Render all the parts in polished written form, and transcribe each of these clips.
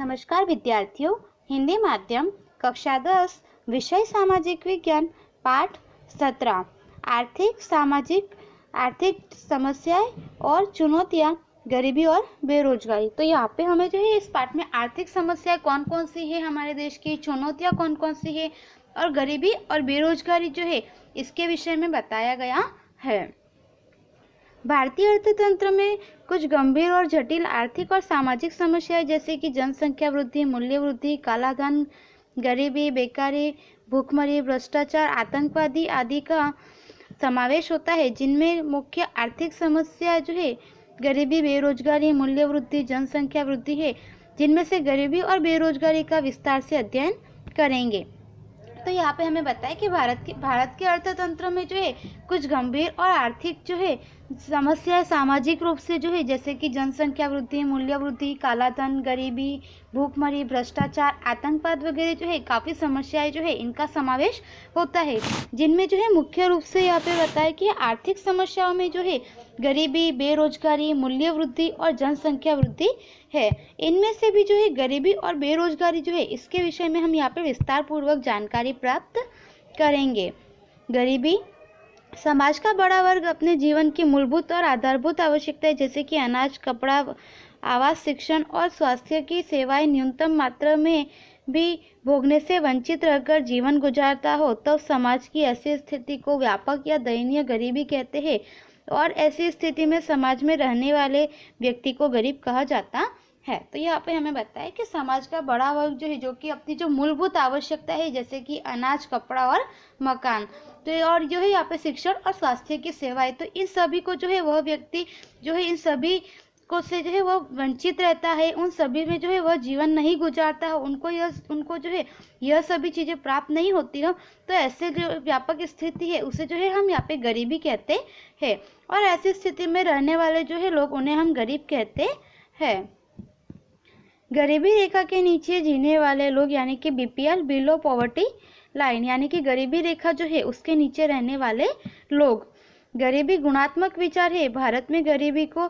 नमस्कार विद्यार्थियों, हिंदी माध्यम कक्षा 10 विषय सामाजिक विज्ञान पाठ 17 आर्थिक समस्याएं और चुनौतियां, गरीबी और बेरोजगारी। तो यहाँ पे हमें जो है इस पाठ में आर्थिक समस्या कौन कौन सी है, हमारे देश की चुनौतियां कौन कौन सी है और गरीबी और बेरोजगारी जो है इसके विषय में बताया गया है। भारतीय अर्थतंत्र में कुछ गंभीर और जटिल आर्थिक और सामाजिक समस्याएं जैसे कि जनसंख्या वृद्धि, मूल्य वृद्धि, कालाधन, गरीबी, बेकारी, भूखमरी, भ्रष्टाचार, आतंकवादी आदि का समावेश होता है, जिनमें मुख्य आर्थिक समस्या जो है गरीबी, बेरोजगारी, मूल्य वृद्धि, जनसंख्या वृद्धि है, जिनमें से गरीबी और बेरोजगारी का विस्तार से अध्ययन करेंगे। तो यहाँ पे हमें बताया कि भारत के अर्थतंत्र में जो है कुछ गंभीर और आर्थिक जो है समस्याएं सामाजिक रूप से जो है जैसे कि जनसंख्या वृद्धि, मूल्य वृद्धि, कालाधन, गरीबी, भूखमरी, भ्रष्टाचार, आतंकवाद वगैरह जो है काफ़ी समस्याएं जो है इनका समावेश होता है, जिनमें जो है मुख्य रूप से यहाँ पे बताया कि आर्थिक समस्याओं में जो है गरीबी, बेरोजगारी, मूल्य वृद्धि और जनसंख्या वृद्धि है। इनमें से भी जो है गरीबी और बेरोजगारी जो है इसके विषय में हम यहाँ पे विस्तार पूर्वक जानकारी प्राप्त करेंगे। गरीबी समाज का बड़ा वर्ग अपने जीवन की मूलभूत और आधारभूत आवश्यकताएं जैसे कि अनाज, कपड़ा, आवास, शिक्षण और स्वास्थ्य की सेवाएं न्यूनतम मात्रा में भी भोगने से वंचित रहकर जीवन गुजारता हो, तब समाज की ऐसी स्थिति को व्यापक या दयनीय गरीबी कहते हैं और ऐसी स्थिति में समाज में रहने वाले व्यक्ति को गरीब कहा जाता है। तो यहाँ पे हमें बताया कि समाज का बड़ा वर्ग जो है जो कि अपनी जो मूलभूत आवश्यकता है जैसे कि अनाज, कपड़ा और मकान, तो और जो है यहाँ पे शिक्षण और स्वास्थ्य की सेवाएं, तो इन सभी को जो है वह व्यक्ति जो है इन सभी को से जो है वह वंचित रहता है, उन सभी में जो है वह जीवन नहीं गुजारता है, उनको जो है यह सभी चीज़ें प्राप्त नहीं होती हो, तो ऐसे जो व्यापक स्थिति है उसे जो है हम यहाँ पे गरीबी कहते हैं और ऐसी स्थिति में रहने वाले जो है लोग उन्हें हम गरीब कहते हैं। गरीबी रेखा के नीचे जीने वाले लोग यानी कि बीपीएल, बिलो पॉवर्टी लाइन, यानी कि गरीबी रेखा जो है उसके नीचे रहने वाले लोग। गरीबी गुणात्मक विचार है। भारत में गरीबी को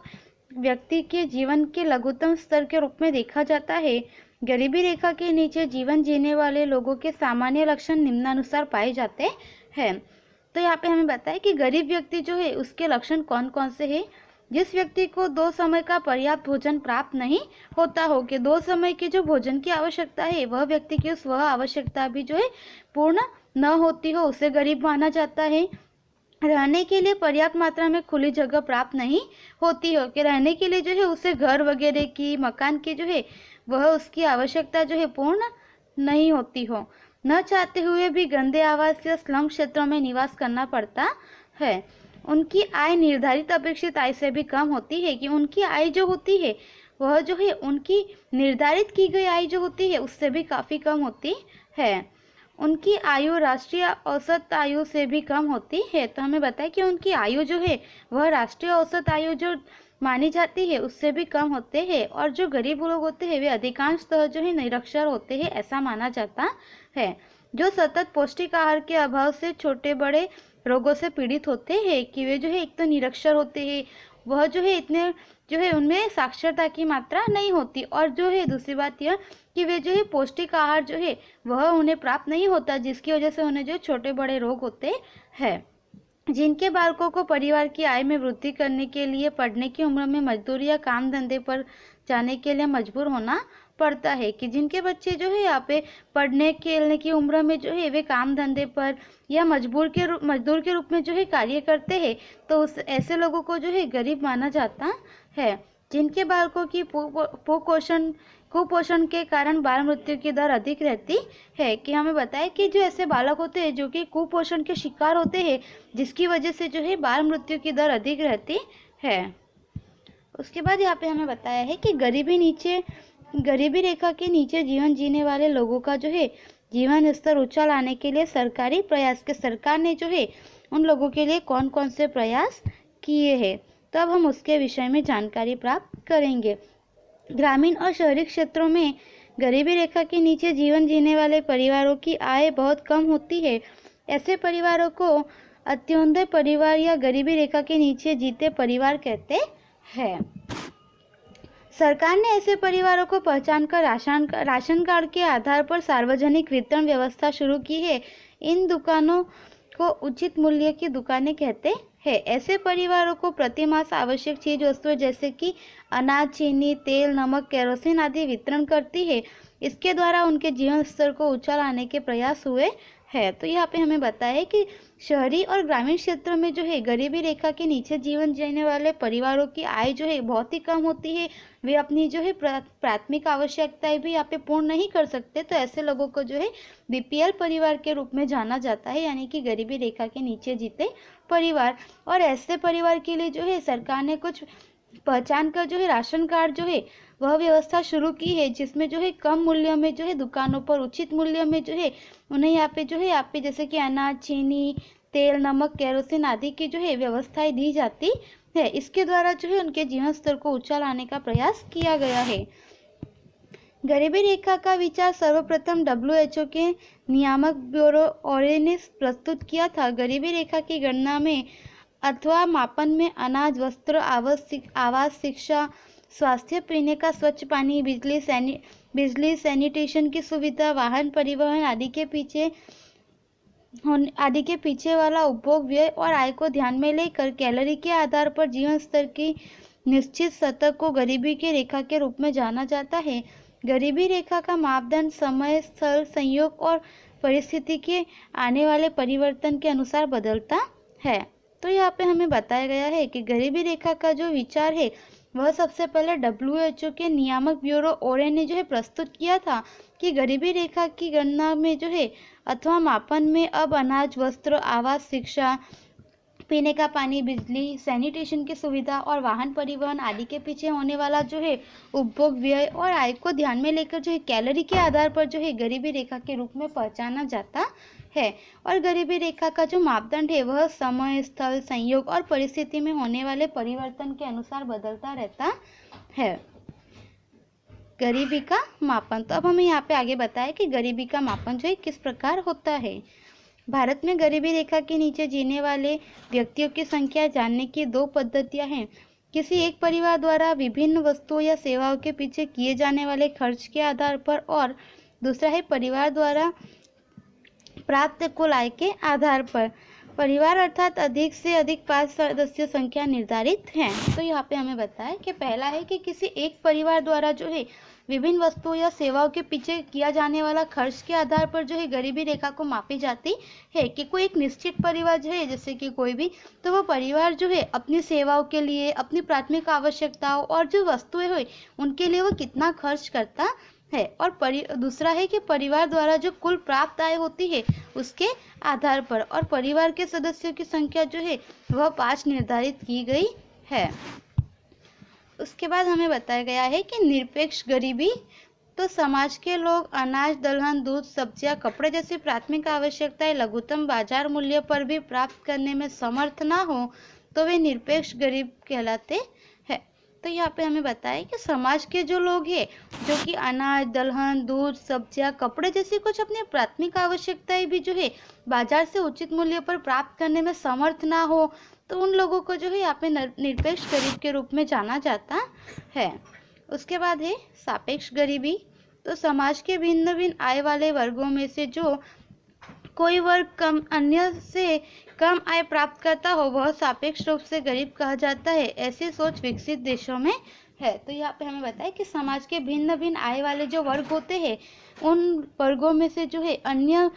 व्यक्ति के जीवन के लघुतम स्तर के रूप में देखा जाता है। गरीबी रेखा के नीचे जीवन जीने वाले लोगों के सामान्य लक्षण निम्नानुसार पाए जाते हैं। तो यहाँ पे हमें बताया कि गरीब व्यक्ति जो है उसके लक्षण कौन कौन से हैं। जिस व्यक्ति को 2 समय का पर्याप्त भोजन प्राप्त नहीं होता हो, कि 2 समय के जो भोजन की आवश्यकता है वह व्यक्ति की वह आवश्यकता भी जो है पूर्ण न होती हो, उसे गरीब माना जाता है। रहने के लिए पर्याप्त मात्रा में खुली जगह प्राप्त नहीं होती हो, कि रहने के लिए जो है उसे घर वगैरह की, मकान की जो है वह उसकी आवश्यकता जो है पूर्ण नहीं होती हो। न चाहते हुए भी गंदे आवास या स्लम क्षेत्रों में निवास करना पड़ता है। उनकी आय निर्धारित अपेक्षित आय से भी कम होती है, कि उनकी आय जो होती है वह जो है उनकी निर्धारित की गई आय जो होती है उससे भी काफ़ी कम होती है। उनकी आयु राष्ट्रीय औसत आयु से भी कम होती है। तो हमें बताया कि उनकी आयु जो है वह राष्ट्रीय औसत आयु जो मानी जाती है उससे भी कम होते हैं और जो गरीब लोग होते हैं वे अधिकांशतः जो है निरक्षर होते हैं, ऐसा माना जाता है। जो सतत पौष्टिक आहार के अभाव से छोटे बड़े रोगों से पीड़ित होते हैं, कि वे जो है एक तो निरक्षर होते हैं, वह जो है इतने जो है उनमें साक्षरता की मात्रा नहीं होती, और जो है दूसरी बात यह कि वे जो है पौष्टिक आहार जो है वह उन्हें प्राप्त नहीं होता, जिसकी वजह से उन्हें जो छोटे बड़े रोग होते हैं। जिनके बालकों को परिवार की आय में वृद्धि करने के लिए पढ़ने की उम्र में मजदूरी या काम धंधे पर जाने के लिए मजबूर होना पड़ता है, कि जिनके बच्चे जो है यहाँ पे पढ़ने खेलने की उम्र में जो है वे काम धंधे पर या मजदूर के रूप में जो है कार्य करते हैं, तो उस ऐसे लोगों को जो है गरीब माना जाता है। जिनके बालकों की कुपोषण के कारण बाल मृत्यु की दर अधिक रहती है, कि हमें बताया कि जो ऐसे बालक होते हैं जो कि कुपोषण के शिकार होते हैं, जिसकी वजह से जो है बाल मृत्यु की दर अधिक रहती है। उसके बाद यहाँ पे हमें बताया है कि गरीबी रेखा के नीचे जीवन जीने वाले लोगों का जो है जीवन स्तर ऊंचा लाने के लिए सरकार ने जो है उन लोगों के लिए कौन कौन से प्रयास किए हैं, तो अब हम उसके विषय में जानकारी प्राप्त करेंगे। ग्रामीण और शहरी क्षेत्रों में गरीबी रेखा के नीचे जीवन जीने वाले परिवारों की आय बहुत कम होती है। ऐसे परिवारों को अंत्योदय परिवार या गरीबी रेखा के नीचे जीते परिवार कहते हैं। सरकार ने ऐसे परिवारों को पहचान कर राशन कार्ड के आधार पर सार्वजनिक वितरण व्यवस्था शुरू की है। इन दुकानों को उचित मूल्य की दुकानें कहते हैं। ऐसे परिवारों को प्रति मास आवश्यक चीज वस्तुएं जैसे कि अनाज, चीनी, तेल, नमक, केरोसिन आदि वितरण करती है। इसके द्वारा उनके जीवन स्तर को ऊंचा लाने के प्रयास हुए हैं। तो यहाँ पे हमें बताया है कि शहरी और ग्रामीण क्षेत्रों में जो है गरीबी रेखा के नीचे जीवन जीने वाले परिवारों की आय जो है बहुत ही कम होती है। वे अपनी जो है प्राथमिक आवश्यकताएं भी यहाँ पे पूर्ण नहीं कर सकते। तो ऐसे लोगों को जो है बीपीएल परिवार के रूप में जाना जाता है, यानी कि गरीबी रेखा के नीचे जीते परिवार। और ऐसे परिवार के लिए जो है सरकार ने कुछ पहचान कर जो है राशन कार्ड जो है वह व्यवस्था शुरू की है, जिसमें जो है कम मूल्य में जो है दुकानों पर उचित मूल्य में जो है उन्हें यहाँ पे जैसे कि अनाज, चीनी, तेल, नमक, केरोसिन आदि की जो है व्यवस्थाएं दी जाती है। इसके द्वारा जो है उनके जीवन स्तर को ऊंचा लाने का प्रयास किया गया है। गरीबी रेखा का विचार सर्वप्रथम WHO के नियामक ब्यूरो ओरेनिस प्रस्तुत किया था। गरीबी रेखा की गणना में अथवा मापन में अनाज, वस्त्र, आवास, शिक्षा, स्वास्थ्य, पीने का स्वच्छ पानी, बिजली, सैनिटेशन की सुविधा, वाहन परिवहन आदि के पीछे वाला उपभोग व्यय और आय को ध्यान में लेकर कैलोरी के आधार पर जीवन स्तर की निश्चित सतह को गरीबी की रेखा के रूप में जाना जाता है। गरीबी रेखा का मापदंड समय, स्थल, संयोग और परिस्थिति के आने वाले परिवर्तन के अनुसार बदलता है। तो यहाँ पे हमें बताया गया है कि गरीबी रेखा का जो विचार है वह सबसे पहले WHO के नियामक ब्यूरो ओरे ने जो है प्रस्तुत किया था कि गरीबी रेखा की गणना में जो है अथवा मापन में अब अनाज, वस्त्र, आवास, शिक्षा, पीने का पानी, बिजली, सैनिटेशन की सुविधा और वाहन परिवहन आदि के पीछे होने वाला जो है उपभोग व्यय और आय को ध्यान में लेकर जो है कैलोरी के आधार पर जो है गरीबी रेखा के रूप में पहचाना जाता है। और गरीबी रेखा का जो मापदंड है वह समय, स्थल, संयोग और परिस्थिति में होने वाले परिवर्तन के अनुसार बदलता रहता है। गरीबी का मापन, तो अब हमें यहाँ पे आगे बताया कि गरीबी का मापन जो है किस प्रकार होता है। भारत में गरीबी रेखा के नीचे जीने वाले व्यक्तियों की संख्या जानने की दो पद्धतियां हैं। किसी एक परिवार द्वारा विभिन्न वस्तुओं या सेवाओं के पीछे किए जाने वाले खर्च के आधार पर, और दूसरा है परिवार द्वारा प्राप्त कुल आय के आधार पर। परिवार अर्थात अधिक से अधिक 5 सदस्य संख्या निर्धारित है। तो यहाँ पे हमें बताया कि पहला है कि किसी एक परिवार द्वारा जो है विभिन्न वस्तुओं या सेवाओं के पीछे किया जाने वाला खर्च के आधार पर जो है गरीबी रेखा को मापी जाती है। कि कोई एक निश्चित परिवार जो है, जैसे कि कोई भी, तो वह परिवार जो है अपनी सेवाओं के लिए, अपनी प्राथमिक आवश्यकताओं और जो वस्तुएं हुई उनके लिए वो कितना खर्च करता है। और दूसरा है कि परिवार द्वारा जो कुल प्राप्त आय होती है उसके आधार पर, और परिवार के सदस्यों की संख्या जो है वह 5 निर्धारित की गई है। उसके बाद हमें बताया गया है कि निरपेक्ष गरीबी, तो समाज के लोग अनाज, दलहन, दूध, सब्जियां, कपड़े जैसी प्राथमिक आवश्यकताएं लघुत्तम बाजार मूल्य पर भी प्राप्त करने में समर्थ ना हो तो वे निरपेक्ष गरीब कहलाते हैं। तो यहाँ पे हमें बताया कि समाज के जो लोग हैं जो कि अनाज, दलहन, दूध, सब्जियां, कपड़े जैसी कुछ अपनी प्राथमिक आवश्यकताएं भी जो है बाजार से उचित मूल्य पर प्राप्त करने में समर्थ ना हो, तो उन लोगों को जो है यहाँ पे निरपेक्ष गरीब के रूप में जाना जाता है। उसके बाद है सापेक्ष गरीबी, तो समाज के भिन्न भिन्न आय वाले वर्गों में से जो कोई वर्ग अन्य से कम आय प्राप्त करता हो वह सापेक्ष रूप से गरीब कहा जाता है। ऐसी सोच विकसित देशों में है। तो यहाँ पे हमें बताया कि समाज के भिन्न भिन्न आय वाले जो वर्ग होते हैं उन वर्गों में से जो है अन्य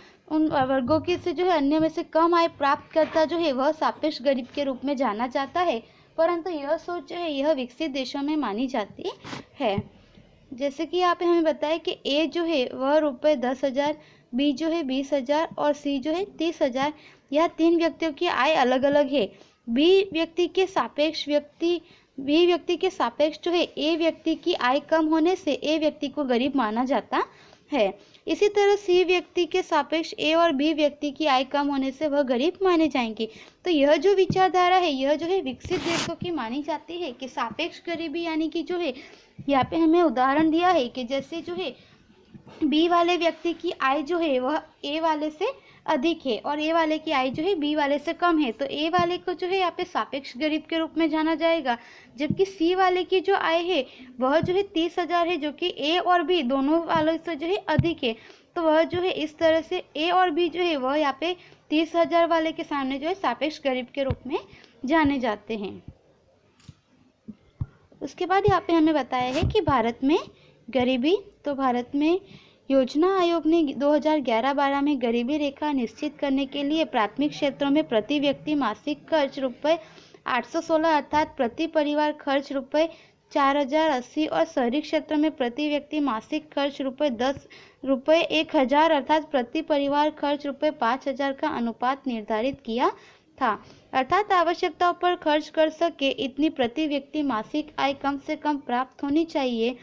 में से कम आय प्राप्त करता जो है वह सापेक्ष गरीब के रूप में जाना जाता है। परंतु यह सोच जो है यह विकसित देशों में मानी जाती है। जैसे कि यहाँ पे हमें बताया कि ए जो है वह ₹10,000, बी जो है 20,000 और सी जो है 30,000। यह 3 व्यक्तियों की आय अलग अलग है। बी व्यक्ति के सापेक्ष जो है ए व्यक्ति की आय कम होने से ए व्यक्ति को गरीब माना जाता है। इसी तरह सी व्यक्ति के सापेक्ष ए और बी व्यक्ति की आय कम होने से वह गरीब माने जाएंगे। तो यह जो विचारधारा है यह जो है विकसित देशों की मानी जाती है कि सापेक्ष गरीबी, यानी कि जो है यहाँ पे हमें उदाहरण दिया है कि जैसे जो है बी वाले व्यक्ति की आय जो है वह ए वाले से अधिक है और ए वाले की आय जो है बी वाले से कम है, तो ए वाले को जो है यहाँ पे सापेक्ष गरीब के रूप में जाना जाएगा। जबकि सी वाले की जो आय है वह जो है 30,000 है, जो कि ए और बी दोनों वालों से जो है अधिक है, तो वह जो है इस तरह से ए और बी जो है वह यहाँ पे 30,000 वाले के सामने जो है सापेक्ष गरीब के रूप में जाने जाते हैं। उसके बाद यहाँ पे हमें बताया है कि भारत में गरीबी, तो भारत में योजना आयोग ने 2011-12 में गरीबी रेखा निश्चित करने के लिए प्राथमिक क्षेत्रों में प्रति व्यक्ति मासिक खर्च रुपये 816 अर्थात प्रति परिवार खर्च रुपये 4,080 और शहरी क्षेत्रों में प्रति व्यक्ति मासिक खर्च रुपये 1,000 अर्थात प्रति परिवार खर्च रुपये 5,000 का अनुपात निर्धारित किया था। अर्थात आवश्यकताओं पर खर्च कर सके इतनी प्रति व्यक्ति मासिक आय कम से कम प्राप्त होनी चाहिए।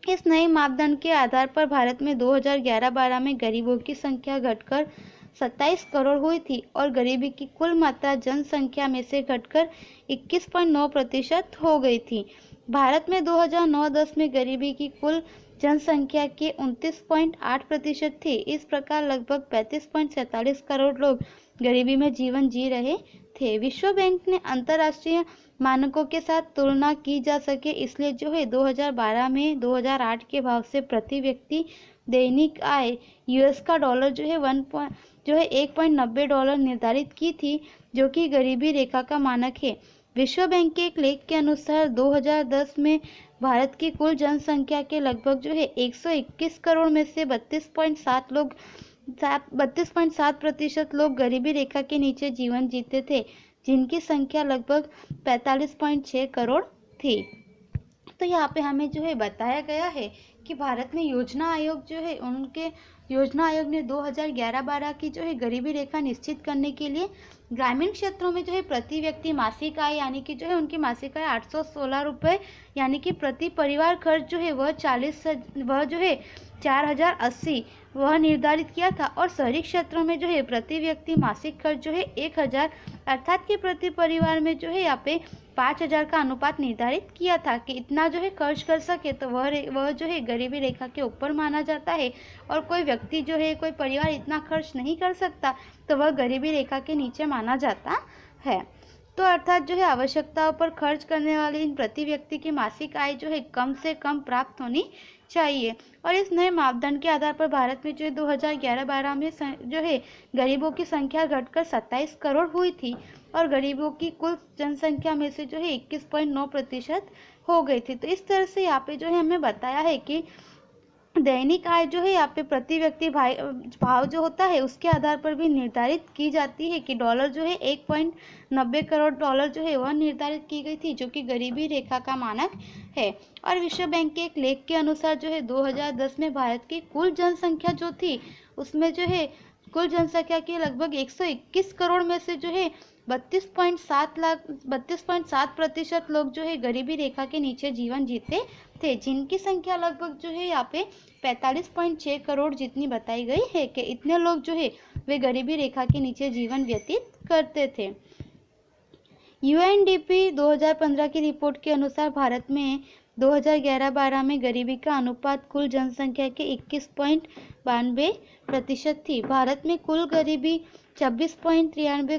इस नए मापदंड के आधार पर भारत में 2011-12 में गरीबों की संख्या घटकर 27 करोड़ हुई थी और गरीबी की कुल मात्रा जनसंख्या में से घटकर 21.9% हो गई थी। भारत में 2009-10 में गरीबी की कुल जनसंख्या के 29.8% थी। इस प्रकार लगभग 35.47 करोड़ लोग गरीबी में जीवन जी रहे थे। विश्व बैंक ने अंतर्राष्ट्रीय मानकों के साथ तुलना की जा सके इसलिए जो है 2012 में 2008 के भाव से प्रति व्यक्ति दैनिक आय यूएस का डॉलर जो है 1.90 डॉलर निर्धारित की थी, जो कि गरीबी रेखा का मानक है। विश्व बैंक के एक लेख के अनुसार 2010 में भारत की कुल जनसंख्या के लगभग जो है 121 करोड़ में से 32.7% लोग गरीबी रेखा के नीचे जीवन जीते थे, जिनकी संख्या लगभग 45.6 करोड़ थी। तो यहाँ पे हमें जो है बताया गया है कि भारत में योजना आयोग जो है उनके योजना आयोग ने 2011-12 की जो है गरीबी रेखा निश्चित करने के लिए ग्रामीण क्षेत्रों में जो है प्रति व्यक्ति मासिक आय यानी कि जो है उनकी मासिक आय 816 रुपये यानी कि प्रति परिवार खर्च जो है वह 4,080 वह निर्धारित किया था और शहरी क्षेत्रों में जो है प्रति व्यक्ति मासिक खर्च जो है 1,000 अर्थात कि प्रति परिवार में जो है यहाँ पे 5,000 का अनुपात निर्धारित किया था कि इतना जो है खर्च कर सके तो वह जो है गरीबी रेखा के ऊपर माना जाता है और कोई व्यक्ति जो है कोई परिवार इतना खर्च नहीं कर सकता तो वह गरीबी रेखा के नीचे माना जाता है। तो अर्थात जो है आवश्यकताओं पर खर्च करने वाली इन प्रति व्यक्ति की मासिक आय जो है कम से कम प्राप्त होनी चाहिए और इस नए मापदंड के आधार पर भारत में जो है 2011-12 में जो है गरीबों की संख्या घटकर 27 करोड़ हुई थी और गरीबों की कुल जनसंख्या में से जो है 21.9% हो गई थी। तो इस तरह से यहाँ पे जो है हमें बताया है कि दैनिक आय जो है यहाँ पे प्रति व्यक्ति भाव जो होता है उसके आधार पर भी निर्धारित की जाती है कि डॉलर जो है 1.90 करोड़ डॉलर जो है वह निर्धारित की गई थी, जो कि गरीबी रेखा का मानक है। और विश्व बैंक के एक लेख के अनुसार जो है 2010 में भारत की कुल जनसंख्या जो थी उसमें जो है कुल जनसंख्या के लगभग 121 करोड़ में से जो है 32.7% लोग जो है गरीबी रेखा के नीचे जीवन जीते थे, जिनकी संख्या लगभग जो है यहाँ पे 45.6 करोड़ जितनी बताई गई है कि इतने लोग जो है वे गरीबी रेखा के नीचे जीवन व्यतीत करते थे। यूएनडीपी 2015 की रिपोर्ट के अनुसार भारत में 2011-12 में गरीबी का अनुपात कुल जनसंख्या के 21.92% थी। भारत में कुल गरीबी 26.93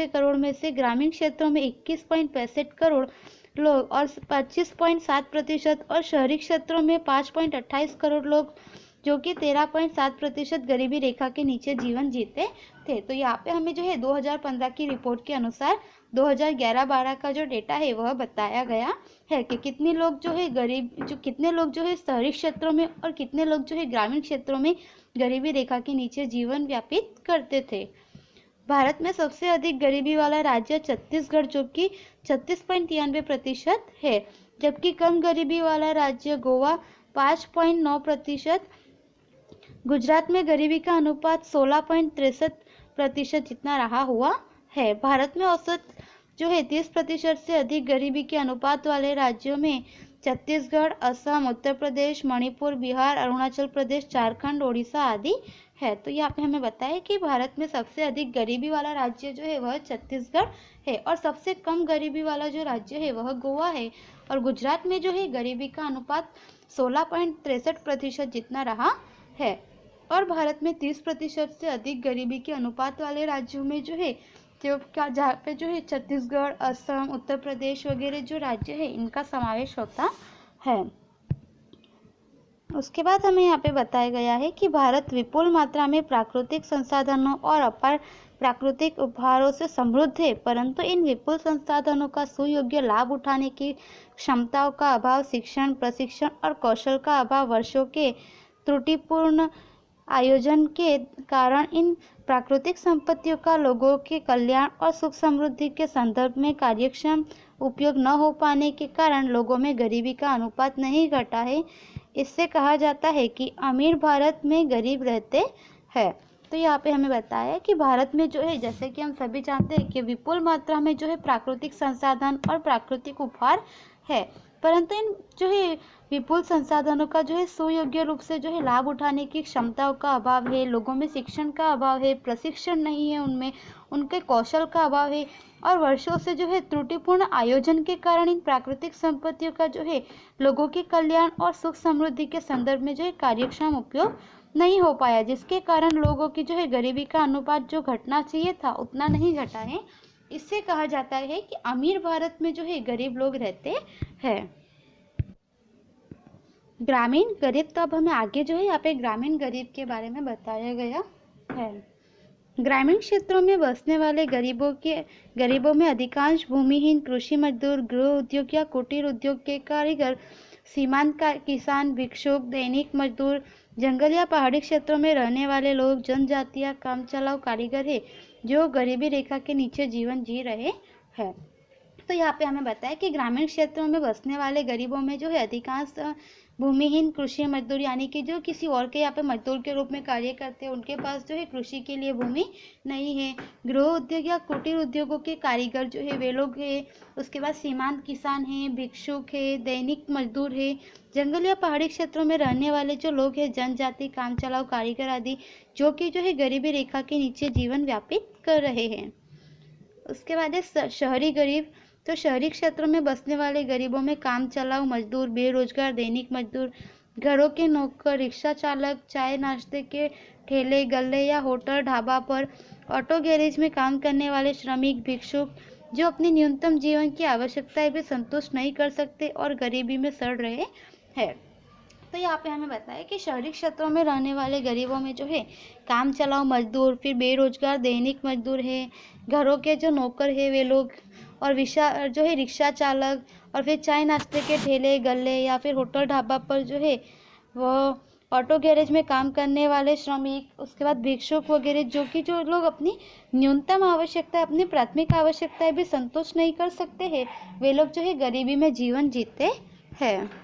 करोड़ में से ग्रामीण क्षेत्रों में 21.65 करोड़ लोग और 25.7% और शहरी क्षेत्रों में 5.28 करोड़ लोग जो कि 13.7% गरीबी रेखा के नीचे जीवन जीते थे। तो यहाँ पे हमें जो है 2015 की रिपोर्ट के अनुसार 2011-12 का जो डेटा है वह बताया गया है कि कितने लोग जो है शहरी क्षेत्रों में और कितने लोग जो है ग्रामीण क्षेत्रों में गरीबी रेखा के नीचे जीवन व्यापित करते थे। भारत में सबसे अधिक गरीबी वाला राज्य छत्तीसगढ़ जो कि 36.93% है, जबकि कम गरीबी वाला राज्य गोवा 5.9%। गुजरात में गरीबी का अनुपात 16.63% जितना रहा हुआ है। भारत में औसत जो है 30% से अधिक गरीबी के अनुपात वाले राज्यों में छत्तीसगढ़, असम, उत्तर प्रदेश, मणिपुर, बिहार, अरुणाचल प्रदेश, झारखंड, ओडिशा आदि है। तो यहाँ पे हमें बताया कि भारत में सबसे अधिक गरीबी वाला राज्य जो है वह छत्तीसगढ़ है और सबसे कम गरीबी वाला जो राज्य है वह गोवा है। और गुजरात में जो है गरीबी का अनुपात 16.63% जितना रहा है। और भारत में 30% से अधिक गरीबी के अनुपात वाले राज्यों में जो है जो क्या जहाँ पे जो है छत्तीसगढ़, असम, उत्तर प्रदेश वगैरह जो राज्य है इनका समावेश होता है। उसके बाद हमें यहाँ पे बताया गया है कि भारत विपुल मात्रा में प्राकृतिक संसाधनों और अपार प्राकृतिक उपहारों से समृद्ध है, परंतु इन विपुल संसाधनों का सुयोग्य लाभ उठाने की क्षमताओं का अभाव, शिक्षण, प्रशिक्षण और कौशल का अभाव, वर्षों के त्रुटिपूर्ण आयोजन के कारण इन प्राकृतिक संपत्तियों का लोगों के कल्याण और सुख समृद्धि के संदर्भ में कार्यक्षम उपयोग न हो पाने के कारण लोगों में गरीबी का अनुपात नहीं घटा है। इससे कहा जाता है कि अमीर भारत में गरीब रहते हैं। तो यहाँ पे हमें बताया है कि भारत में जो है जैसे कि हम सभी जानते हैं कि विपुल मात्रा में जो है प्राकृतिक संसाधन और प्राकृतिक उपहार है, परंतु इन जो है विपुल संसाधनों का जो है सुयोग्य रूप से जो है लाभ उठाने की क्षमताओं का अभाव है, लोगों में शिक्षण का अभाव है, प्रशिक्षण नहीं है उनमें, उनके कौशल का अभाव है और वर्षों से जो है त्रुटिपूर्ण आयोजन के कारण इन प्राकृतिक संपत्तियों का जो है लोगों के कल्याण और सुख समृद्धि के संदर्भ में जो है कार्यक्षम उपयोग नहीं हो पाया, जिसके कारण लोगों की जो है गरीबी का अनुपात जो घटना चाहिए था उतना नहीं घटा है। इससे कहा जाता है कि अमीर भारत में जो है गरीब लोग रहते हैं। ग्रामीण गरीब, तो अब हमें आगे जो है यहाँ पे ग्रामीण गरीब के बारे में बताया गया है। ग्रामीण क्षेत्रों में बसने वाले गरीबों में अधिकांश भूमिहीन, कृषि मजदूर, गृह उद्योग या कुटीर उद्योग के कारीगर, सीमांत किसान, भिक्षुक, दैनिक मजदूर, जंगल या पहाड़ी क्षेत्रों में रहने वाले लोग, जनजातीय काम चलाऊ कारीगर है जो गरीबी रेखा के नीचे जीवन जी रहे हैं। तो यहाँ पे हमें बताया कि ग्रामीण क्षेत्रों में बसने वाले गरीबों में जो है अधिकांश भूमिहीन, कृषि मजदूर यानी कि जो किसी और के यहाँ पे मजदूर के रूप में कार्य करते हैं, उनके पास जो है कृषि के लिए भूमि नहीं है। गृह उद्योग या कुटीर उद्योगों के कारीगर जो है वे लोग हैं। उसके बाद सीमांत किसान हैं, भिक्षुक है, दैनिक मजदूर है, जंगल या पहाड़ी क्षेत्रों में रहने वाले जो लोग हैं, जनजाति, काम चलाऊ कारीगर आदि, जो कि जो है गरीबी रेखा के नीचे जीवन व्यापित कर रहे हैं। उसके बाद है शहरी गरीब। तो शहरी क्षेत्रों में बसने वाले गरीबों में काम चलाऊ मजदूर, बेरोजगार, दैनिक मजदूर, घरों के नौकर, रिक्शा चालक, चाय नाश्ते के ठेले गल्ले या होटल ढाबा पर, ऑटो गैरेज में काम करने वाले श्रमिक, भिक्षुक जो अपनी न्यूनतम जीवन की आवश्यकताएं भी संतुष्ट नहीं कर सकते और गरीबी में सड़ रहे हैं। तो यहाँ पे हमें बताया कि शहरी क्षेत्रों में रहने वाले गरीबों में जो है काम चलाऊ मजदूर, फिर बेरोजगार दैनिक मजदूर है, घरों के जो नौकर है वे लोग, और जो है रिक्शा चालक, और फिर चाय नाश्ते के ठेले गल्ले या फिर होटल ढाबा पर जो है वो ऑटो गैरेज में काम करने वाले श्रमिक, उसके बाद भिक्षुक वगैरह, जो लोग अपनी न्यूनतम आवश्यकता, अपनी प्राथमिक आवश्यकताएं भी संतुष्ट नहीं कर सकते हैं, वे लोग जो है गरीबी में जीवन जीते हैं।